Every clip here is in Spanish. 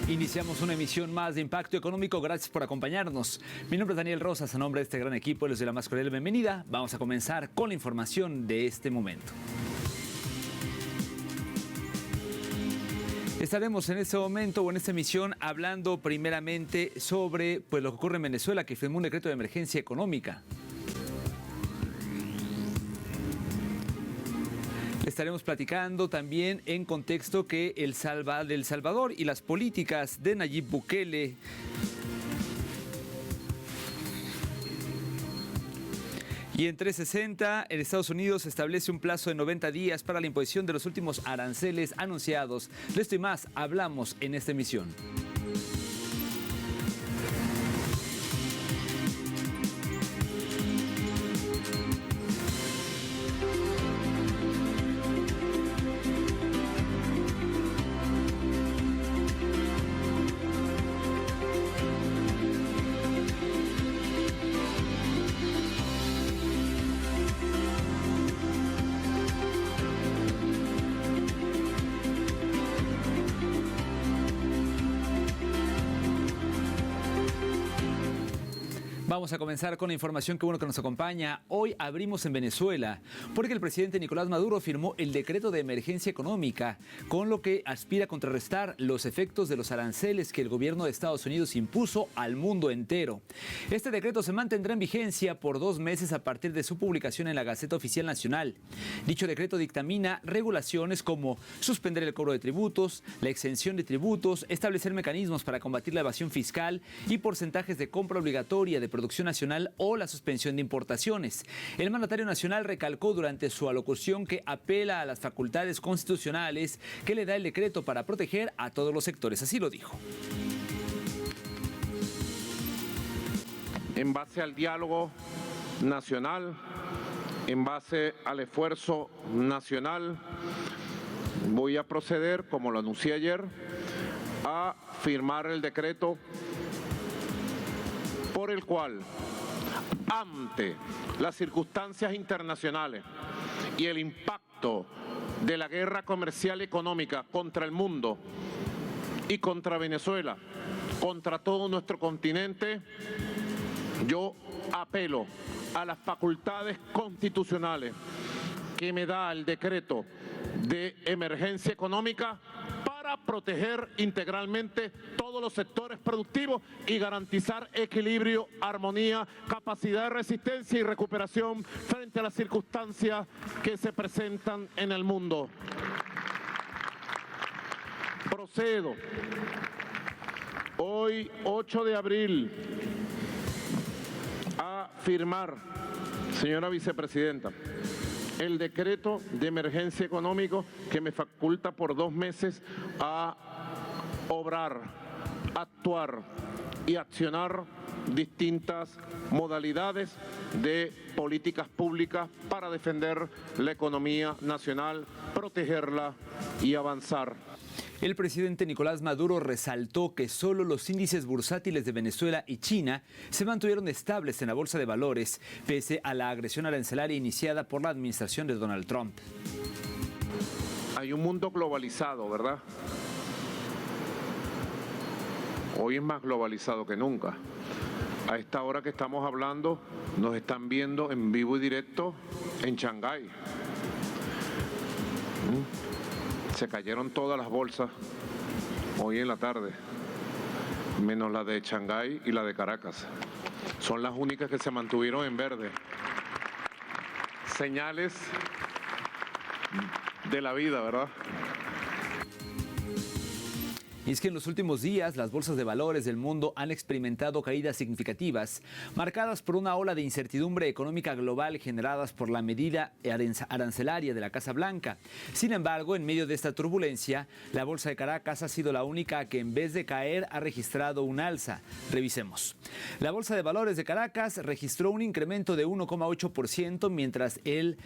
Iniciamos una emisión más de Impacto Económico. Gracias por acompañarnos. Mi nombre es Daniel Rosas. A nombre de este gran equipo les doy la más cordial bienvenida. Vamos a comenzar con la información de este momento. Estaremos en este momento o en esta emisión hablando primeramente sobre lo que ocurre en Venezuela, que firmó un decreto de emergencia económica. Estaremos platicando también en contexto que El Salvador y las políticas de Nayib Bukele y en 360, en Estados Unidos establece un plazo de 90 días para la imposición de los últimos aranceles anunciados. De esto y más hablamos en esta emisión. Vamos a comenzar con la información que nos acompaña. Hoy abrimos en Venezuela porque el presidente Nicolás Maduro firmó el decreto de emergencia económica, con lo que aspira a contrarrestar los efectos de los aranceles que el gobierno de Estados Unidos impuso al mundo entero. Este decreto se mantendrá en vigencia por 2 meses a partir de su publicación en la Gaceta Oficial Nacional. Dicho decreto dictamina regulaciones como suspender el cobro de tributos, la exención de tributos, establecer mecanismos para combatir la evasión fiscal y porcentajes de compra obligatoria de producción nacional o la suspensión de importaciones. El mandatario nacional recalcó durante su alocución que apela a las facultades constitucionales que le da el decreto para proteger a todos los sectores. Así lo dijo. En base al diálogo nacional, en base al esfuerzo nacional, voy a proceder, como lo anuncié ayer, a firmar el decreto por el cual, ante las circunstancias internacionales y el impacto de la guerra comercial y económica contra el mundo y contra Venezuela, contra todo nuestro continente, yo apelo a las facultades constitucionales que me da el decreto de emergencia económica para proteger integralmente todos los sectores productivos y garantizar equilibrio, armonía, capacidad de resistencia y recuperación frente a las circunstancias que se presentan en el mundo. Procedo hoy, 8 de abril, a firmar, señora vicepresidenta, el decreto de emergencia económico que me faculta por 2 meses a obrar, actuar y accionar distintas modalidades de políticas públicas para defender la economía nacional, protegerla y avanzar. El presidente Nicolás Maduro resaltó que solo los índices bursátiles de Venezuela y China se mantuvieron estables en la bolsa de valores, pese a la agresión arancelaria iniciada por la administración de Donald Trump. Hay un mundo globalizado, ¿verdad? Hoy es más globalizado que nunca. A esta hora que estamos hablando, nos están viendo en vivo y directo en Shanghái. Se cayeron todas las bolsas hoy en la tarde, menos la de Shanghái y la de Caracas. Son las únicas que se mantuvieron en verde. Señales de la vida, ¿verdad? Y es que en los últimos días las bolsas de valores del mundo han experimentado caídas significativas, marcadas por una ola de incertidumbre económica global generadas por la medida arancelaria de la Casa Blanca. Sin embargo, en medio de esta turbulencia, la bolsa de Caracas ha sido la única que en vez de caer ha registrado un alza. Revisemos. La bolsa de valores de Caracas registró un incremento de 1,8%, mientras el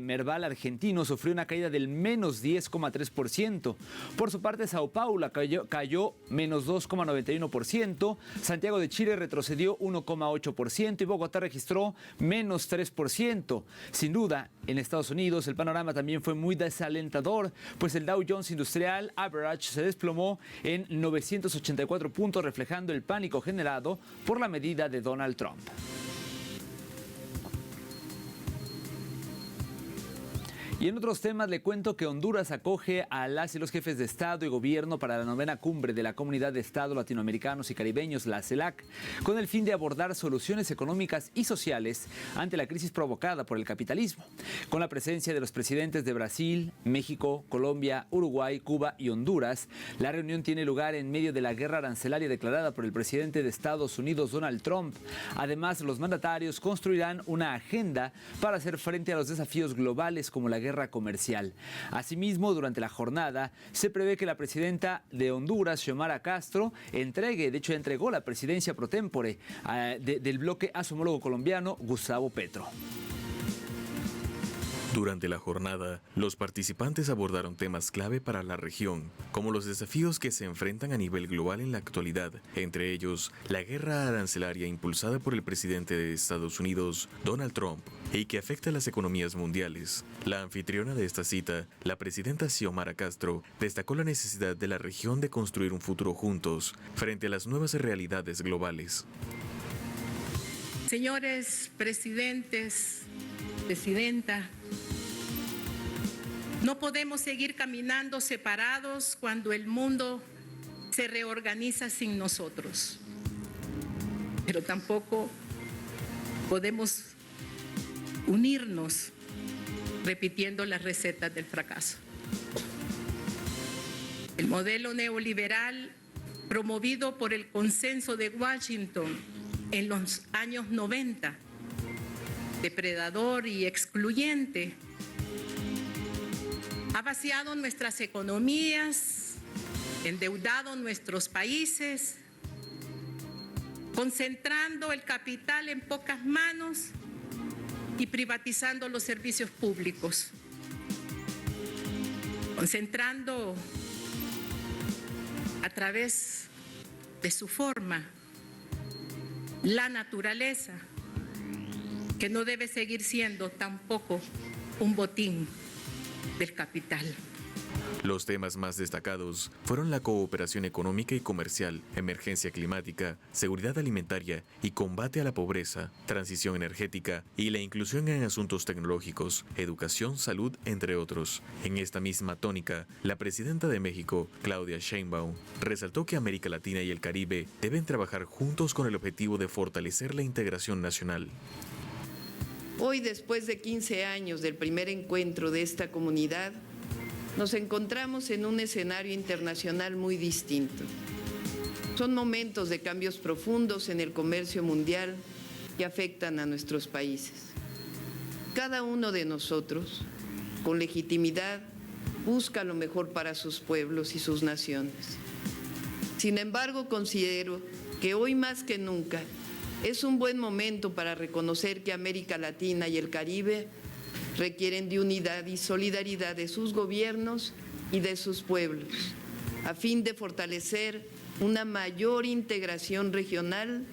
Merval argentino sufrió una caída del menos 10,3%. Por su parte, Sao Paulo cayó menos 2,91%, Santiago de Chile retrocedió 1,8% y Bogotá registró menos 3%. Sin duda, en Estados Unidos el panorama también fue muy desalentador, pues el Dow Jones Industrial Average se desplomó en 984 puntos, reflejando el pánico generado por la medida de Donald Trump. Y en otros temas le cuento que Honduras acoge a las y los jefes de Estado y Gobierno para la 9ª cumbre de la Comunidad de Estados Latinoamericanos y Caribeños, la CELAC, con el fin de abordar soluciones económicas y sociales ante la crisis provocada por el capitalismo. Con la presencia de los presidentes de Brasil, México, Colombia, Uruguay, Cuba y Honduras, la reunión tiene lugar en medio de la guerra arancelaria declarada por el presidente de Estados Unidos, Donald Trump. Además, los mandatarios construirán una agenda para hacer frente a los desafíos globales como la guerra comercial. Asimismo, durante la jornada se prevé que la presidenta de Honduras, Xiomara Castro, entregó la presidencia pro tempore del bloque a su homólogo colombiano, Gustavo Petro. Durante la jornada, los participantes abordaron temas clave para la región, como los desafíos que se enfrentan a nivel global en la actualidad, entre ellos la guerra arancelaria impulsada por el presidente de Estados Unidos, Donald Trump, y que afecta a las economías mundiales. La anfitriona de esta cita, la presidenta Xiomara Castro, destacó la necesidad de la región de construir un futuro juntos frente a las nuevas realidades globales. Señores presidentes, presidenta, no podemos seguir caminando separados cuando el mundo se reorganiza sin nosotros. Pero tampoco podemos unirnos repitiendo las recetas del fracaso. El modelo neoliberal promovido por el consenso de Washington en los años 90, depredador y excluyente, ha vaciado nuestras economías, endeudado nuestros países, concentrando el capital en pocas manos y privatizando los servicios públicos, concentrando a través de su forma la naturaleza, que no debe seguir siendo tampoco un botín del capital. Los temas más destacados fueron la cooperación económica y comercial, emergencia climática, seguridad alimentaria y combate a la pobreza, transición energética y la inclusión en asuntos tecnológicos, educación, salud, entre otros. En esta misma tónica, la presidenta de México, Claudia Sheinbaum, resaltó que América Latina y el Caribe deben trabajar juntos con el objetivo de fortalecer la integración nacional. Hoy, después de 15 años del primer encuentro de esta comunidad, nos encontramos en un escenario internacional muy distinto. Son momentos de cambios profundos en el comercio mundial que afectan a nuestros países. Cada uno de nosotros, con legitimidad, busca lo mejor para sus pueblos y sus naciones. Sin embargo, considero que hoy más que nunca es un buen momento para reconocer que América Latina y el Caribe requieren de unidad y solidaridad de sus gobiernos y de sus pueblos, a fin de fortalecer una mayor integración regional,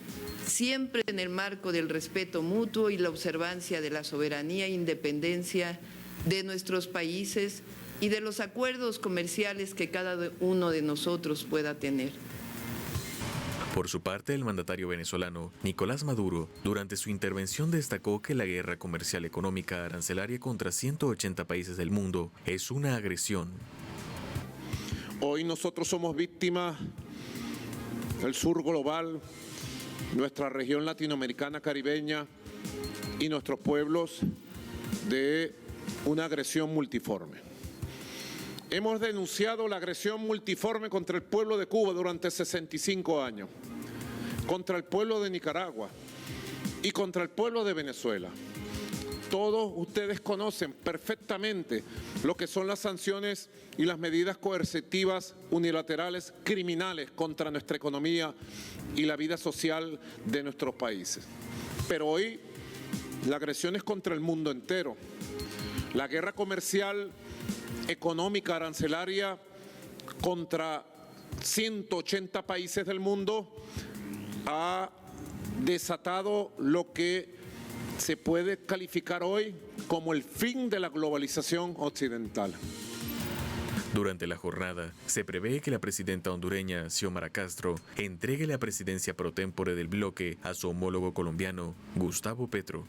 siempre en el marco del respeto mutuo y la observancia de la soberanía e independencia de nuestros países y de los acuerdos comerciales que cada uno de nosotros pueda tener. Por su parte, el mandatario venezolano, Nicolás Maduro, durante su intervención destacó que la guerra comercial económica arancelaria contra 180 países del mundo es una agresión. Hoy nosotros somos víctimas del sur global, nuestra región latinoamericana caribeña y nuestros pueblos de una agresión multiforme. Hemos denunciado la agresión multiforme contra el pueblo de Cuba durante 65 años, contra el pueblo de Nicaragua y contra el pueblo de Venezuela. Todos ustedes conocen perfectamente lo que son las sanciones y las medidas coercitivas unilaterales criminales contra nuestra economía y la vida social de nuestros países. Pero hoy la agresión es contra el mundo entero. La guerra comercial económica arancelaria contra 180 países del mundo, ha desatado lo que se puede calificar hoy como el fin de la globalización occidental. Durante la jornada, se prevé que la presidenta hondureña, Xiomara Castro, entregue la presidencia pro tempore del bloque a su homólogo colombiano, Gustavo Petro.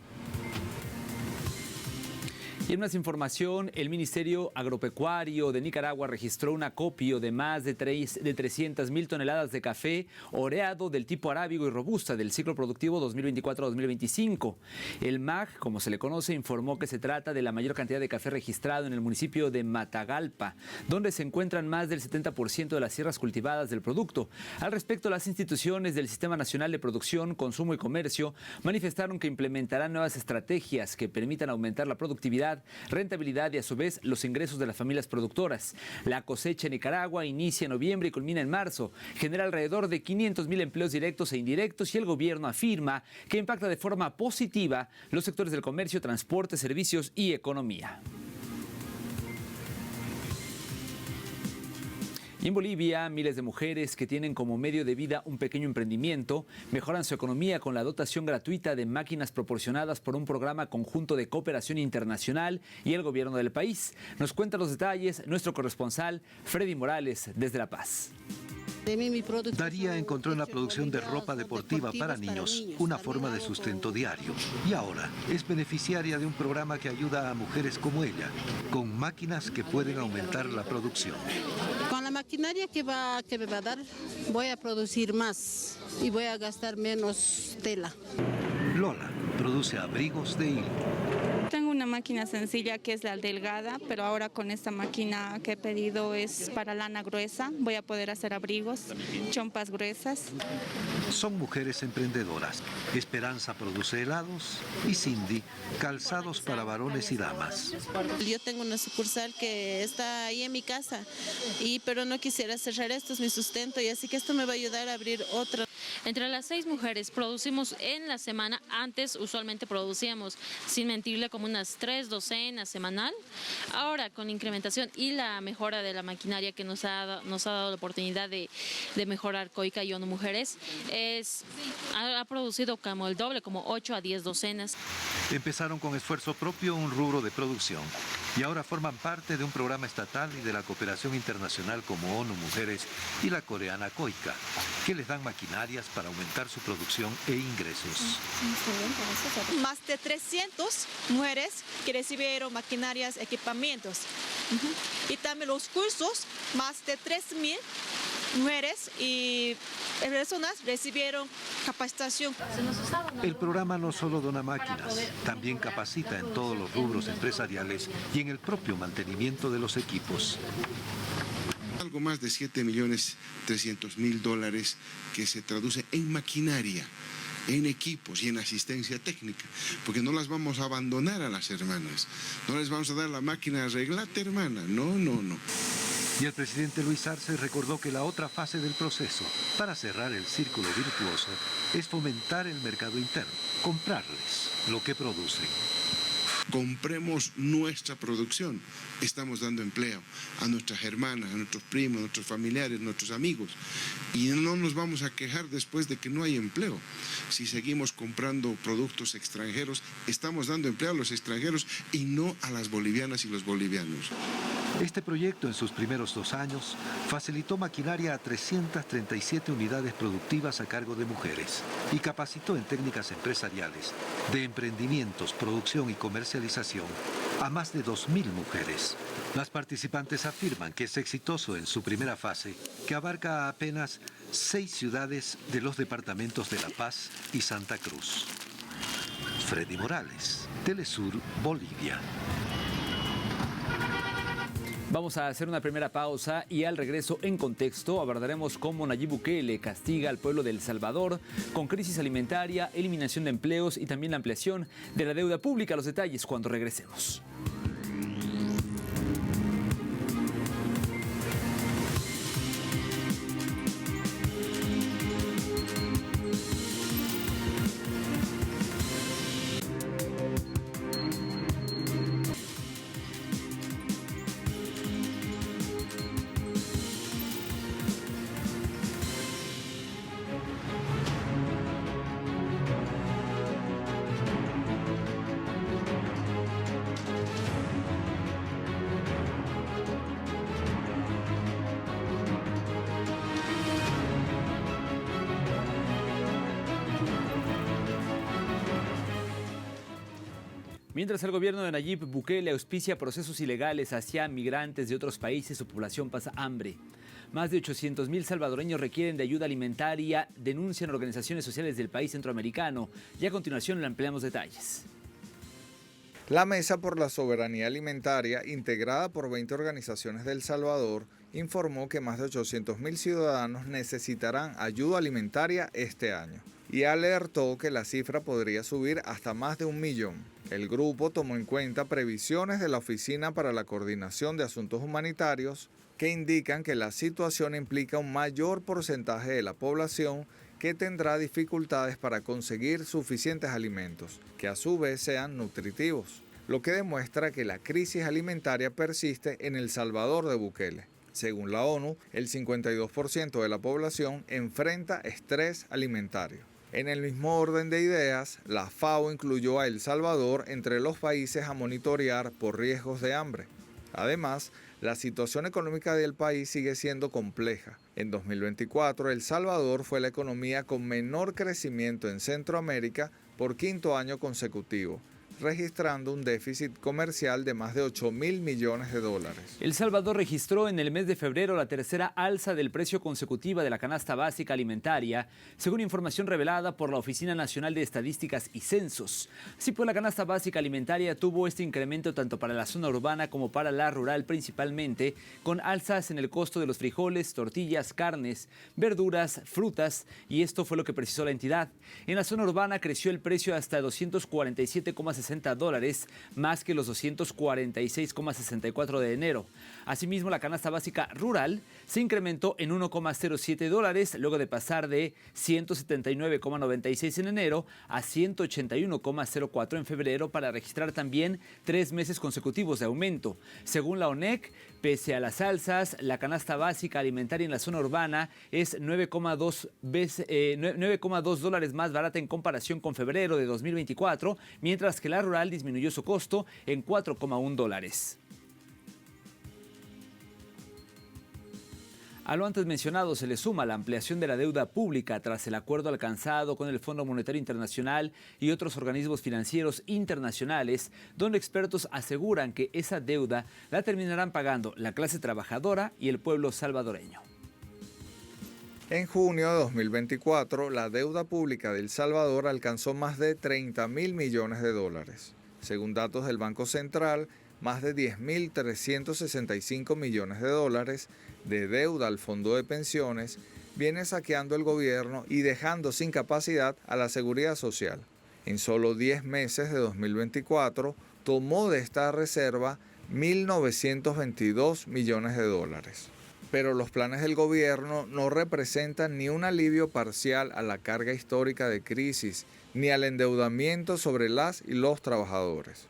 Y en más información, el Ministerio Agropecuario de Nicaragua registró un acopio de más de 300.000 toneladas de café oreado del tipo arábigo y robusta del ciclo productivo 2024-2025. El MAG, como se le conoce, informó que se trata de la mayor cantidad de café registrado en el municipio de Matagalpa, donde se encuentran más del 70% de las tierras cultivadas del producto. Al respecto, las instituciones del Sistema Nacional de Producción, Consumo y Comercio manifestaron que implementarán nuevas estrategias que permitan aumentar la productividad, rentabilidad y a su vez los ingresos de las familias productoras. La cosecha en Nicaragua inicia en noviembre y culmina en marzo. Genera alrededor de 500.000 empleos directos e indirectos y el gobierno afirma que impacta de forma positiva los sectores del comercio, transporte, servicios y economía. Y en Bolivia, miles de mujeres que tienen como medio de vida un pequeño emprendimiento mejoran su economía con la dotación gratuita de máquinas proporcionadas por un programa conjunto de cooperación internacional y el gobierno del país. Nos cuenta los detalles nuestro corresponsal Freddy Morales desde La Paz. Daría encontró en la producción de ropa deportiva para niños una forma de sustento diario y ahora es beneficiaria de un programa que ayuda a mujeres como ella, con máquinas que pueden aumentar la producción. Con la maquinaria que me va a dar, voy a producir más y voy a gastar menos tela. Lola produce abrigos de hilo. Tengo una máquina sencilla que es la delgada, pero ahora con esta máquina que he pedido es para lana gruesa. Voy a poder hacer abrigos, chompas gruesas. Son mujeres emprendedoras. Esperanza produce helados y Cindy calzados para varones y damas. Yo tengo una sucursal que está ahí en mi casa, pero no quisiera cerrar, esto es mi sustento y así que esto me va a ayudar a abrir otra. Entre las 6 mujeres producimos en la semana. Antes usualmente producíamos, sin mentirle, como unas 3 docenas semanal. Ahora con la incrementación y la mejora de la maquinaria que nos ha dado la oportunidad de mejorar Coica y ONU Mujeres, ha producido como el doble, como 8 a 10 docenas. Empezaron con esfuerzo propio un rubro de producción y ahora forman parte de un programa estatal y de la cooperación internacional como ONU Mujeres y la coreana Coica, que les dan maquinarias para aumentar su producción e ingresos. Más de 300 mujeres que recibieron maquinarias, equipamientos. Y también los cursos, más de 3.000 mujeres y personas recibieron capacitación. El programa no solo dona máquinas, también capacita en todos los rubros empresariales y en el propio mantenimiento de los equipos. Algo más de $7.300.000 que se traduce en maquinaria, en equipos y en asistencia técnica, porque no las vamos a abandonar a las hermanas, no les vamos a dar la máquina, arreglate hermana, no. Y el presidente Luis Arce recordó que la otra fase del proceso, para cerrar el círculo virtuoso, es fomentar el mercado interno, comprarles lo que producen. Compremos nuestra producción. Estamos dando empleo a nuestras hermanas, a nuestros primos, a nuestros familiares, a nuestros amigos. Y no nos vamos a quejar después de que no hay empleo. Si seguimos comprando productos extranjeros, estamos dando empleo a los extranjeros y no a las bolivianas y los bolivianos. Este proyecto en sus primeros 2 años facilitó maquinaria a 337 unidades productivas a cargo de mujeres y capacitó en técnicas empresariales, de emprendimientos, producción y comercialización a más de 2.000 mujeres. Las participantes afirman que es exitoso en su primera fase, que abarca apenas 6 ciudades de los departamentos de La Paz y Santa Cruz. Freddy Morales, Telesur, Bolivia. Vamos a hacer una primera pausa y al regreso en contexto abordaremos cómo Nayib Bukele castiga al pueblo de El Salvador con crisis alimentaria, eliminación de empleos y también la ampliación de la deuda pública. Los detalles cuando regresemos. Mientras el gobierno de Nayib Bukele auspicia procesos ilegales hacia migrantes de otros países, su población pasa hambre. Más de 800.000 salvadoreños requieren de ayuda alimentaria, denuncian organizaciones sociales del país centroamericano. Y a continuación le ampliamos detalles. La Mesa por la Soberanía Alimentaria, integrada por 20 organizaciones de El Salvador, informó que más de 800.000 ciudadanos necesitarán ayuda alimentaria este año y alertó que la cifra podría subir hasta más de 1 millón. El grupo tomó en cuenta previsiones de la Oficina para la Coordinación de Asuntos Humanitarios que indican que la situación implica un mayor porcentaje de la población que tendrá dificultades para conseguir suficientes alimentos, que a su vez sean nutritivos, lo que demuestra que la crisis alimentaria persiste en El Salvador de Bukele. Según la ONU, el 52% de la población enfrenta estrés alimentario. En el mismo orden de ideas, la FAO incluyó a El Salvador entre los países a monitorear por riesgos de hambre. Además, la situación económica del país sigue siendo compleja. En 2024, El Salvador fue la economía con menor crecimiento en Centroamérica por 5º año consecutivo, registrando un déficit comercial de más de 8.000 millones de dólares. El Salvador registró en el mes de febrero la tercera alza del precio consecutiva de la canasta básica alimentaria, según información revelada por la Oficina Nacional de Estadísticas y Censos. Así pues, la canasta básica alimentaria tuvo este incremento tanto para la zona urbana como para la rural principalmente, con alzas en el costo de los frijoles, tortillas, carnes, verduras, frutas, y esto fue lo que precisó la entidad. En la zona urbana creció el precio hasta $247,60 dólares, más que los 246,64 de enero. Asimismo, la canasta básica rural se incrementó en 1,07 dólares, luego de pasar de 179,96 en enero a 181,04 en febrero, para registrar también 3 meses consecutivos de aumento. Según la ONEC, pese a las alzas, la canasta básica alimentaria en la zona urbana es 9,2 dólares más barata en comparación con febrero de 2024, mientras que la rural disminuyó su costo en 4,1 dólares. A lo antes mencionado se le suma la ampliación de la deuda pública tras el acuerdo alcanzado con el Fondo Monetario Internacional y otros organismos financieros internacionales, donde expertos aseguran que esa deuda la terminarán pagando la clase trabajadora y el pueblo salvadoreño. En junio de 2024, la deuda pública de El Salvador alcanzó más de 30.000 millones de dólares. Según datos del Banco Central, más de 10.365 millones de dólares de deuda al Fondo de Pensiones viene saqueando el gobierno y dejando sin capacidad a la Seguridad Social. En solo 10 meses de 2024, tomó de esta reserva 1.922 millones de dólares. Pero los planes del gobierno no representan ni un alivio parcial a la carga histórica de crisis, ni al endeudamiento sobre las y los trabajadores.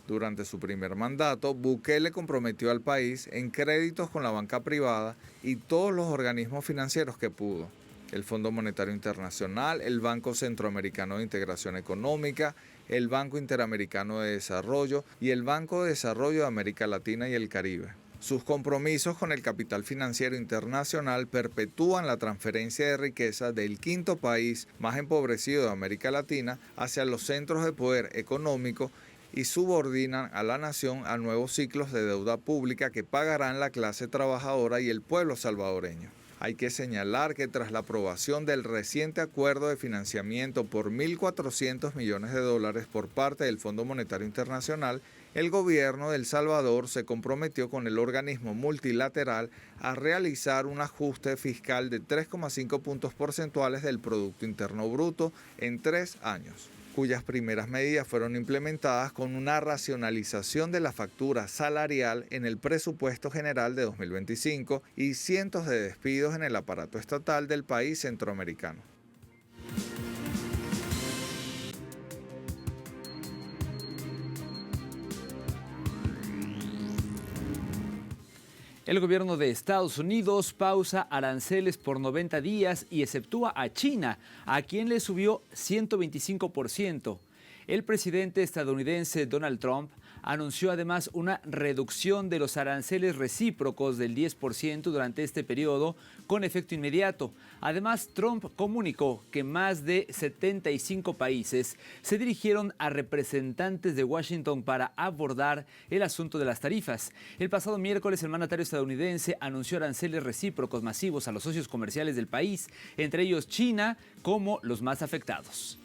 Durante su primer mandato, Bukele comprometió al país en créditos con la banca privada y todos los organismos financieros que pudo: el Fondo Monetario Internacional, el Banco Centroamericano de Integración Económica, el Banco Interamericano de Desarrollo y el Banco de Desarrollo de América Latina y el Caribe. Sus compromisos con el capital financiero internacional perpetúan la transferencia de riqueza del 5º país más empobrecido de América Latina hacia los centros de poder económico y subordinan a la nación a nuevos ciclos de deuda pública que pagarán la clase trabajadora y el pueblo salvadoreño. Hay que señalar que tras la aprobación del reciente acuerdo de financiamiento por 1.400 millones de dólares por parte del Fondo Monetario Internacional, el gobierno de El Salvador se comprometió con el organismo multilateral a realizar un ajuste fiscal de 3,5 puntos porcentuales del Producto Interno Bruto en 3 años, cuyas primeras medidas fueron implementadas con una racionalización de la factura salarial en el presupuesto general de 2025 y cientos de despidos en el aparato estatal del país centroamericano. El gobierno de Estados Unidos pausa aranceles por 90 días y exceptúa a China, a quien le subió 125%. El presidente estadounidense Donald Trump anunció además una reducción de los aranceles recíprocos del 10% durante este periodo con efecto inmediato. Además, Trump comunicó que más de 75 países se dirigieron a representantes de Washington para abordar el asunto de las tarifas. El pasado miércoles, el mandatario estadounidense anunció aranceles recíprocos masivos a los socios comerciales del país, entre ellos China, como los más afectados.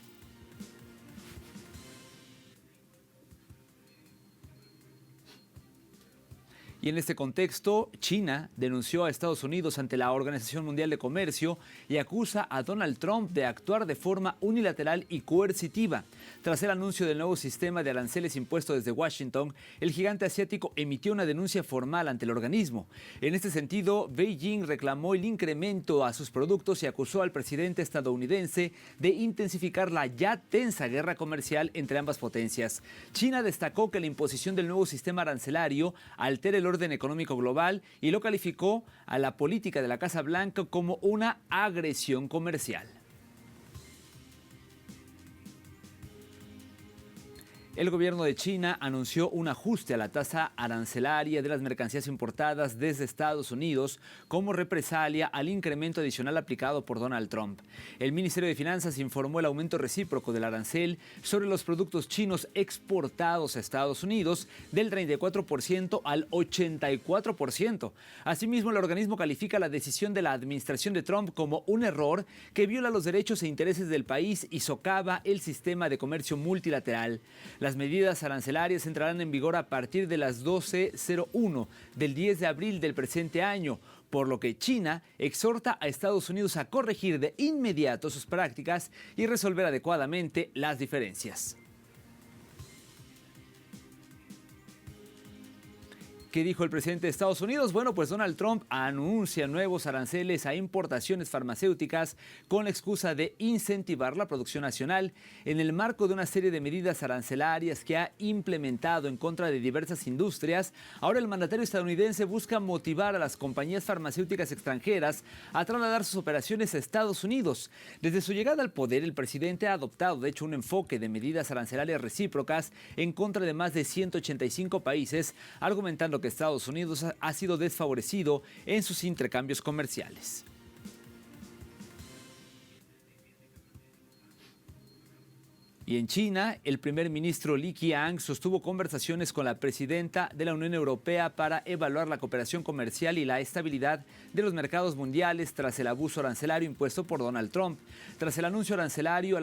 Y en este contexto, China denunció a Estados Unidos ante la Organización Mundial de Comercio y acusa a Donald Trump de actuar de forma unilateral y coercitiva. Tras el anuncio del nuevo sistema de aranceles impuesto desde Washington, el gigante asiático emitió una denuncia formal ante el organismo. En este sentido, Beijing reclamó el incremento a sus productos y acusó al presidente estadounidense de intensificar la ya tensa guerra comercial entre ambas potencias. China destacó que la imposición del nuevo sistema arancelario altera el orden económico global y lo calificó a la política de la Casa Blanca como una agresión comercial. El gobierno de China anunció un ajuste a la tasa arancelaria de las mercancías importadas desde Estados Unidos como represalia al incremento adicional aplicado por Donald Trump. El Ministerio de Finanzas informó el aumento recíproco del arancel sobre los productos chinos exportados a Estados Unidos del 34% al 84%. Asimismo, el organismo califica la decisión de la administración de Trump como un error que viola los derechos e intereses del país y socava el sistema de comercio multilateral. Las medidas arancelarias entrarán en vigor a partir de las 12:01 del 10 de abril del presente año, por lo que China exhorta a Estados Unidos a corregir de inmediato sus prácticas y resolver adecuadamente las diferencias. ¿Qué dijo el presidente de Estados Unidos? Bueno, pues Donald Trump anuncia nuevos aranceles a importaciones farmacéuticas con la excusa de incentivar la producción nacional en el marco de una serie de medidas arancelarias que ha implementado en contra de diversas industrias. Ahora el mandatario estadounidense busca motivar a las compañías farmacéuticas extranjeras a trasladar sus operaciones a Estados Unidos. Desde su llegada al poder, el presidente ha adoptado, de hecho, un enfoque de medidas arancelarias recíprocas en contra de más de 185 países, argumentando que Estados Unidos ha sido desfavorecido en sus intercambios comerciales. Y en China, el primer ministro Li Qiang sostuvo conversaciones con la presidenta de la Unión Europea para evaluar la cooperación comercial y la estabilidad de los mercados mundiales tras el abuso arancelario impuesto por Donald Trump. Tras el anuncio arancelario a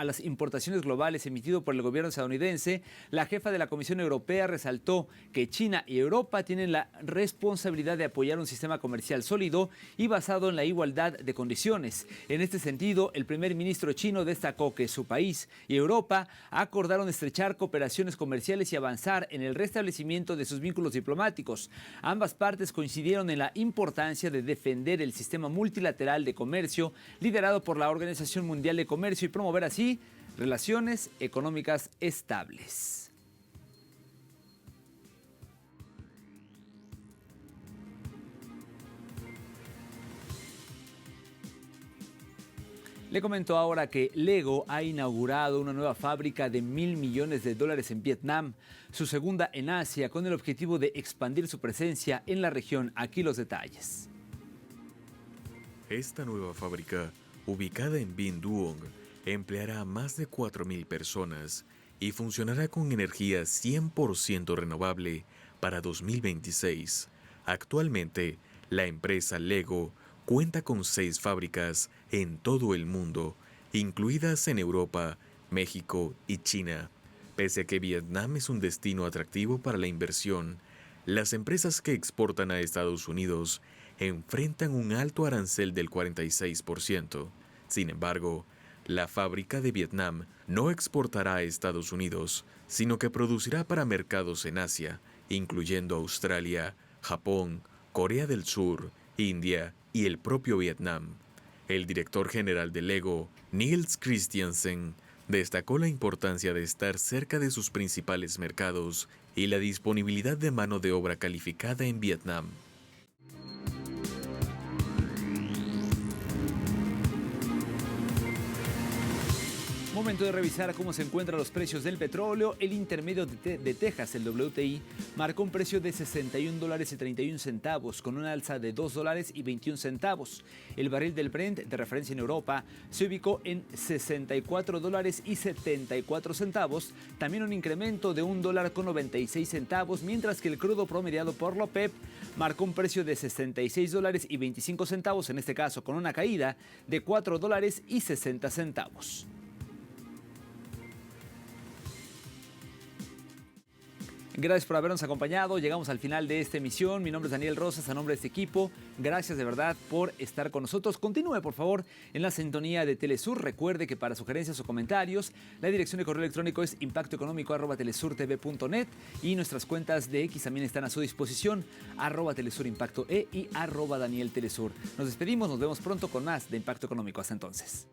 las importaciones globales emitido por el gobierno estadounidense, la jefa de la Comisión Europea resaltó que China y Europa tienen la responsabilidad de apoyar un sistema comercial sólido y basado en la igualdad de condiciones. En este sentido, el primer ministro chino destacó que su país y Europa acordaron estrechar cooperaciones comerciales y avanzar en el restablecimiento de sus vínculos diplomáticos. Ambas partes coincidieron en la importancia de defender el sistema multilateral de comercio liderado por la Organización Mundial de Comercio y promover así relaciones económicas estables. Le comento ahora que Lego ha inaugurado una nueva fábrica de $1.000 millones en Vietnam, su segunda en Asia, con el objetivo de expandir su presencia en la región. Aquí los detalles. Esta nueva fábrica, ubicada en Binh Duong, empleará a más de 4.000 personas y funcionará con energía 100% renovable para 2026. Actualmente, la empresa Lego cuenta con 6 fábricas en todo el mundo, incluidas en Europa, México y China. Pese a que Vietnam es un destino atractivo para la inversión, las empresas que exportan a Estados Unidos enfrentan un alto arancel del 46%. Sin embargo, la fábrica de Vietnam no exportará a Estados Unidos, sino que producirá para mercados en Asia, incluyendo Australia, Japón, Corea del Sur, India y el propio Vietnam. El director general de Lego, Niels Christiansen, destacó la importancia de estar cerca de sus principales mercados y la disponibilidad de mano de obra calificada en Vietnam. Momento de revisar cómo se encuentran los precios del petróleo. El intermedio de Texas, el WTI, marcó un precio de $61.31 con una alza de $2.21. El barril del Brent de referencia en Europa se ubicó en $64.74, también un incremento de $1.96, mientras que el crudo promediado por la OPEP marcó un precio de $66.25, en este caso con una caída de $4.60. Gracias por habernos acompañado. Llegamos al final de esta emisión. Mi nombre es Daniel Rosas, a nombre de este equipo. Gracias de verdad por estar con nosotros. Continúe, por favor, en la sintonía de Telesur. Recuerde que para sugerencias o comentarios, la dirección de correo electrónico es impactoeconómico@telesurtv.net y nuestras cuentas de X también están a su disposición, @telesurimpactoe y @danieltelesur. Nos despedimos, nos vemos pronto con más de Impacto Económico. Hasta entonces.